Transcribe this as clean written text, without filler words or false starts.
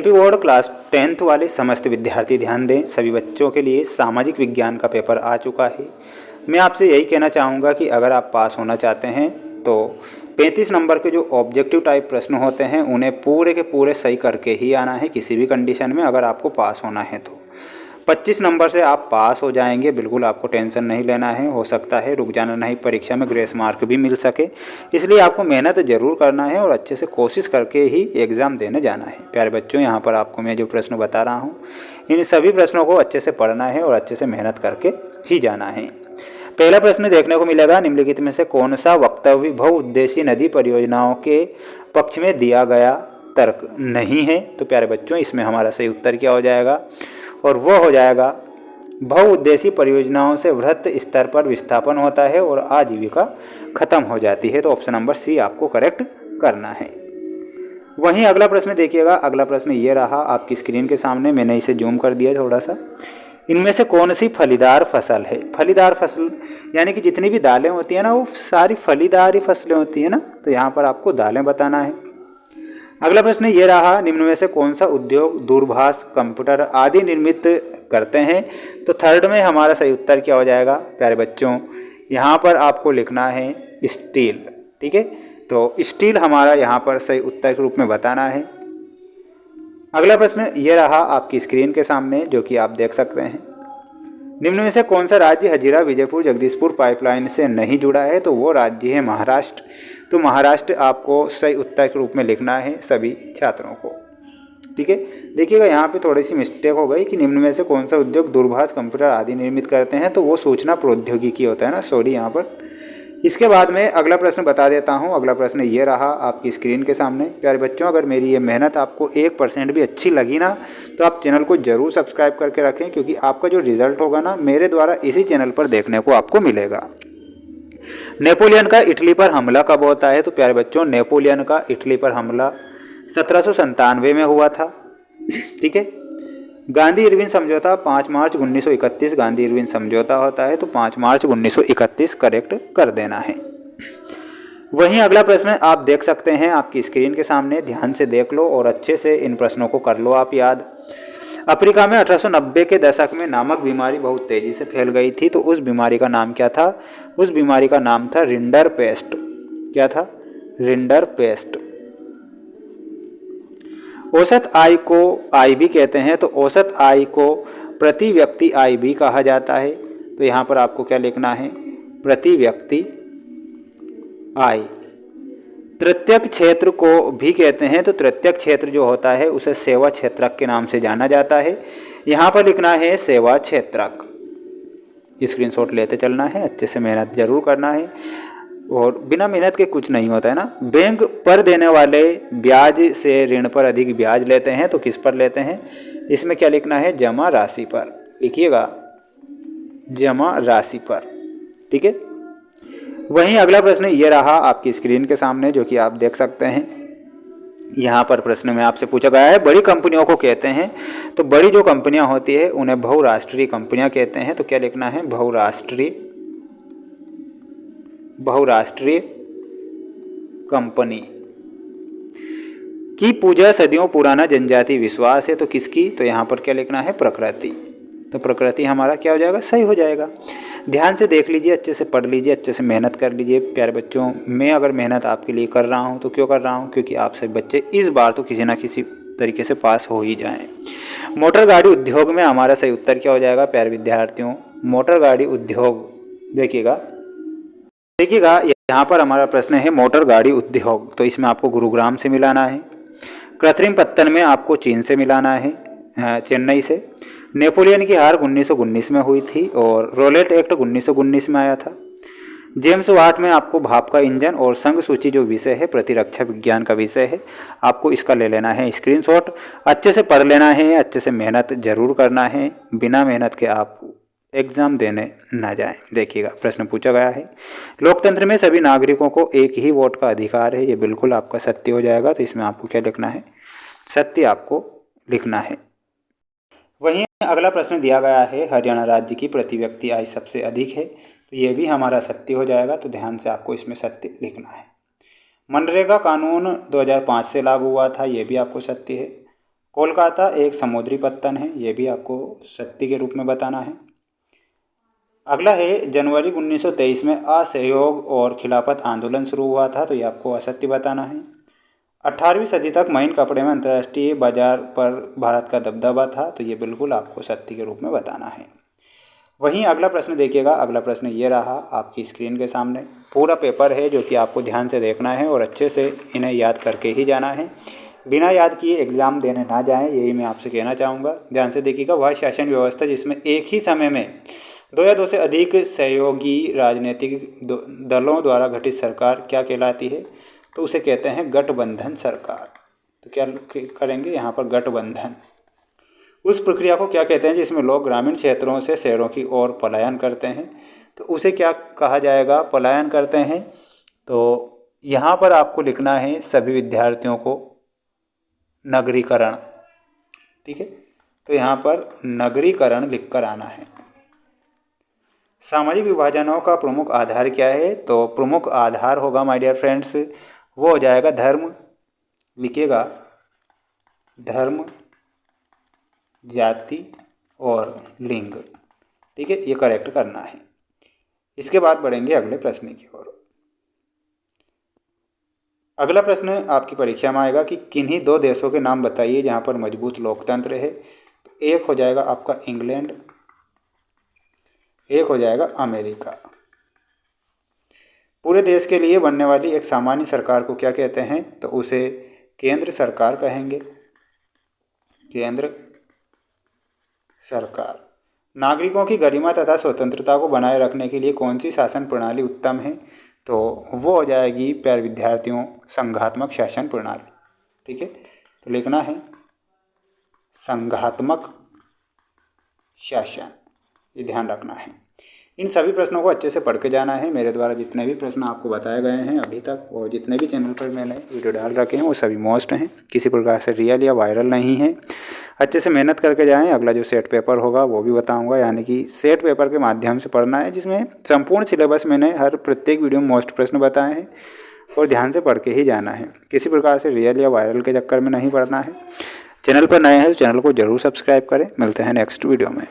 MP board class 10th वाले समस्त विद्यार्थी ध्यान दें, सभी बच्चों के लिए सामाजिक विज्ञान का पेपर आ चुका है। मैं आपसे यही कहना चाहूँगा कि अगर आप पास होना चाहते हैं तो 35 नंबर के जो ऑब्जेक्टिव टाइप प्रश्न होते हैं उन्हें पूरे के पूरे सही करके ही आना है किसी भी कंडीशन में, अगर आपको पास होना है तो 25 नंबर से आप पास हो जाएंगे, बिल्कुल आपको टेंशन नहीं लेना है। हो सकता है रुक जाना नहीं, परीक्षा में ग्रेस मार्क भी मिल सके, इसलिए आपको मेहनत ज़रूर करना है और अच्छे से कोशिश करके ही एग्ज़ाम देने जाना है। प्यारे बच्चों, यहाँ पर आपको मैं जो प्रश्न बता रहा हूँ इन सभी प्रश्नों को अच्छे से पढ़ना है और अच्छे से मेहनत करके ही जाना है। पहला प्रश्न देखने को मिलेगा, निम्नलिखित में से कौन सा वक्तव्य बहुउद्देशीय नदी परियोजनाओं के पक्ष में दिया गया तर्क नहीं है। तो प्यारे बच्चों, इसमें हमारा सही उत्तर क्या हो जाएगा, और वो हो जाएगा बहुउद्देशीय परियोजनाओं से वृहत स्तर पर विस्थापन होता है और आजीविका खत्म हो जाती है। तो ऑप्शन नंबर सी आपको करेक्ट करना है। वहीं अगला प्रश्न देखिएगा, अगला प्रश्न ये रहा आपकी स्क्रीन के सामने, मैंने इसे जूम कर दिया थोड़ा सा। इनमें से कौन सी फलीदार फसल है। फलीदार फसल यानी कि जितनी भी दालें होती हैं ना वो सारी फलीदार ही फसलें होती हैं ना, तो यहाँ पर आपको दालें बताना है। अगला प्रश्न ये रहा, निम्न में से कौन सा उद्योग दूरभाष, कंप्यूटर आदि निर्मित करते हैं। तो थर्ड में हमारा सही उत्तर क्या हो जाएगा प्यारे बच्चों, यहाँ पर आपको लिखना है स्टील। ठीक है, तो स्टील हमारा यहाँ पर सही उत्तर के रूप में बताना है। अगला प्रश्न ये रहा आपकी स्क्रीन के सामने जो कि आप देख सकते हैं, निम्न में से कौन सा राज्य हजीरा विजयपुर जगदीशपुर पाइपलाइन से नहीं जुड़ा है। तो वो राज्य है महाराष्ट्र। तो महाराष्ट्र आपको सही उत्तर के रूप में लिखना है सभी छात्रों को। ठीक है, देखिएगा यहाँ पे थोड़ी सी मिस्टेक हो गई कि निम्न में से कौन सा उद्योग दूरभाष, कंप्यूटर आदि निर्मित करते हैं, तो वो सूचना प्रौद्योगिकी होता है ना, सॉरी यहाँ पर। इसके बाद में अगला प्रश्न बता देता हूँ। अगला प्रश्न ये रहा आपकी स्क्रीन के सामने। प्यारे बच्चों, अगर मेरी ये मेहनत आपको 1% भी अच्छी लगी ना तो आप चैनल को ज़रूर सब्सक्राइब करके रखें, क्योंकि आपका जो रिजल्ट होगा ना मेरे द्वारा इसी चैनल पर देखने को आपको मिलेगा। नेपोलियन का इटली पर हमला कब होता है। तो प्यारे बच्चों, नेपोलियन का इटली पर हमला 1797 में हुआ था। ठीक है, गांधी इरविन समझौता 5 मार्च 1931 गांधी इरविन समझौता होता है, तो 5 मार्च 1931 करेक्ट कर देना है। वहीं अगला प्रश्न आप देख सकते हैं आपकी स्क्रीन के सामने, ध्यान से देख लो और अच्छे से इन प्रश्नों को कर लो आप याद। अफ्रीका में 1890 के दशक में नामक बीमारी बहुत तेजी से फैल गई थी, तो उस बीमारी का नाम क्या था। उस बीमारी का नाम था रिंडरपेस्ट। क्या था, रिंडरपेस्ट। औसत आय को आय भी कहते हैं, तो औसत आय को प्रति व्यक्ति आय भी कहा जाता है। तो यहाँ पर आपको क्या लिखना है, प्रति व्यक्ति आय। तृतीयक क्षेत्र को भी कहते हैं, तो तृतीयक क्षेत्र जो होता है उसे सेवा क्षेत्रक के नाम से जाना जाता है। यहाँ पर लिखना है सेवा क्षेत्रक। स्क्रीनशॉट लेते चलना है, अच्छे से मेहनत जरूर करना है, और बिना मेहनत के कुछ नहीं होता है ना। बैंक पर देने वाले ब्याज से ऋण पर अधिक ब्याज लेते हैं, तो किस पर लेते हैं, इसमें क्या लिखना है, जमा राशि पर। लिखिएगा जमा राशि पर। ठीक है, वहीं अगला प्रश्न ये रहा आपकी स्क्रीन के सामने जो कि आप देख सकते हैं। यहाँ पर प्रश्न में आपसे पूछा गया है बड़ी कंपनियों को कहते हैं, तो बड़ी जो कंपनियां होती है उन्हें बहुराष्ट्रीय कंपनियां कहते हैं। तो क्या लिखना है, बहुराष्ट्रीय कंपनी की पूजा सदियों पुराना जनजातीय विश्वास है, तो किसकी, तो यहाँ पर क्या लिखना है, प्रकृति। तो प्रकृति हमारा क्या हो जाएगा, सही हो जाएगा। ध्यान से देख लीजिए, अच्छे से पढ़ लीजिए, अच्छे से मेहनत कर लीजिए। प्यारे बच्चों, मैं अगर मेहनत आपके लिए कर रहा हूँ तो क्यों कर रहा हूँ, क्योंकि आप सभी बच्चे इस बार तो किसी ना किसी तरीके से पास हो ही जाएं। मोटर गाड़ी उद्योग में हमारा सही उत्तर क्या हो जाएगा प्यारे विद्यार्थियों, मोटर गाड़ी उद्योग। देखिएगा यहाँ पर हमारा प्रश्न है मोटर गाड़ी उद्योग, तो इसमें आपको गुरुग्राम से मिलाना है। कृत्रिम पत्तन में आपको चीन से मिलाना है, चेन्नई से। नेपोलियन की हार 1919 में हुई थी और रोलेट एक्ट 1919 में आया था। जेम्स वाट में आपको भाप का इंजन और संघ सूची जो विषय है प्रतिरक्षा विज्ञान का विषय है, आपको इसका ले लेना है स्क्रीनशॉट। अच्छे से पढ़ लेना है, अच्छे से मेहनत जरूर करना है, बिना मेहनत के आप एग्जाम देने ना जाएं। देखिएगा प्रश्न पूछा गया है, लोकतंत्र में सभी नागरिकों को एक ही वोट का अधिकार है। ये बिल्कुल आपका सत्य हो जाएगा, तो इसमें आपको क्या लिखना है, सत्य आपको लिखना है। वहीं अगला प्रश्न दिया गया है हरियाणा राज्य की प्रति व्यक्ति आय सबसे अधिक है, तो ये भी हमारा सत्य हो जाएगा, तो ध्यान से आपको इसमें सत्य लिखना है। मनरेगा कानून 2005 से लागू हुआ था, ये भी आपको सत्य है। कोलकाता एक समुद्री पत्तन है, ये भी आपको सत्य के रूप में बताना है। अगला है जनवरी 1923 में असहयोग और खिलाफत आंदोलन शुरू हुआ था, तो ये आपको असत्य बताना है। 18वीं सदी तक महीन कपड़े में अंतर्राष्ट्रीय बाजार पर भारत का दबदबा था, तो ये बिल्कुल आपको सत्य के रूप में बताना है। वहीं अगला प्रश्न देखिएगा, अगला प्रश्न ये रहा आपकी स्क्रीन के सामने। पूरा पेपर है जो कि आपको ध्यान से देखना है और अच्छे से इन्हें याद करके ही जाना है। बिना याद किए एग्ज़ाम देने ना जाएं, यही मैं आपसे कहना चाहूँगा। ध्यान से देखिएगा, वह शासन व्यवस्था जिसमें एक ही समय में दो या दो से अधिक सहयोगी राजनीतिक दलों द्वारा गठित सरकार क्या कहलाती है? तो उसे कहते हैं गठबंधन सरकार। तो क्या करेंगे यहाँ पर? गठबंधन। उस प्रक्रिया को क्या कहते हैं जिसमें लोग ग्रामीण क्षेत्रों से शहरों की ओर पलायन करते हैं? तो उसे क्या कहा जाएगा? पलायन करते हैं। तो यहाँ पर आपको लिखना है सभी विद्यार्थियों को नगरीकरण। ठीक है, तो यहाँ पर नगरीकरण लिखकर आना है। सामाजिक विभाजनों का प्रमुख आधार क्या है? तो प्रमुख आधार होगा माय डियर फ्रेंड्स, वो हो जाएगा धर्म। लिखिएगा धर्म, जाति और लिंग। ठीक है, ये करेक्ट करना है। इसके बाद बढ़ेंगे अगले प्रश्न की ओर। अगला प्रश्न आपकी परीक्षा में आएगा कि किन्हीं दो देशों के नाम बताइए जहाँ पर मजबूत लोकतंत्र है। तो एक हो जाएगा आपका इंग्लैंड, एक हो जाएगा अमेरिका। पूरे देश के लिए बनने वाली एक सामान्य सरकार को क्या कहते हैं? तो उसे केंद्र सरकार कहेंगे, केंद्र सरकार। नागरिकों की गरिमा तथा स्वतंत्रता को बनाए रखने के लिए कौन सी शासन प्रणाली उत्तम है? तो वो हो जाएगी प्यारे विद्यार्थियों संघात्मक शासन प्रणाली। ठीक है, तो लिखना है संघात्मक शासन, ये ध्यान रखना है। इन सभी प्रश्नों को अच्छे से पढ़ के जाना है। मेरे द्वारा जितने भी प्रश्न आपको बताए गए हैं अभी तक और जितने भी चैनल पर मैंने वीडियो डाल रखे हैं वो सभी मोस्ट हैं, किसी प्रकार से रियल या वायरल नहीं है। अच्छे से मेहनत करके जाएं। अगला जो सेट पेपर होगा वो भी बताऊंगा, यानी कि सेट पेपर के माध्यम से पढ़ना है, जिसमें संपूर्ण सिलेबस मैंने हर प्रत्येक वीडियो में मोस्ट प्रश्न बताए हैं और ध्यान से पढ़ के ही जाना है। किसी प्रकार से रियल या वायरल के चक्कर में नहीं पढ़ना है। चैनल पर नए हैं तो चैनल को ज़रूर सब्सक्राइब करें। मिलते हैं नेक्स्ट वीडियो में।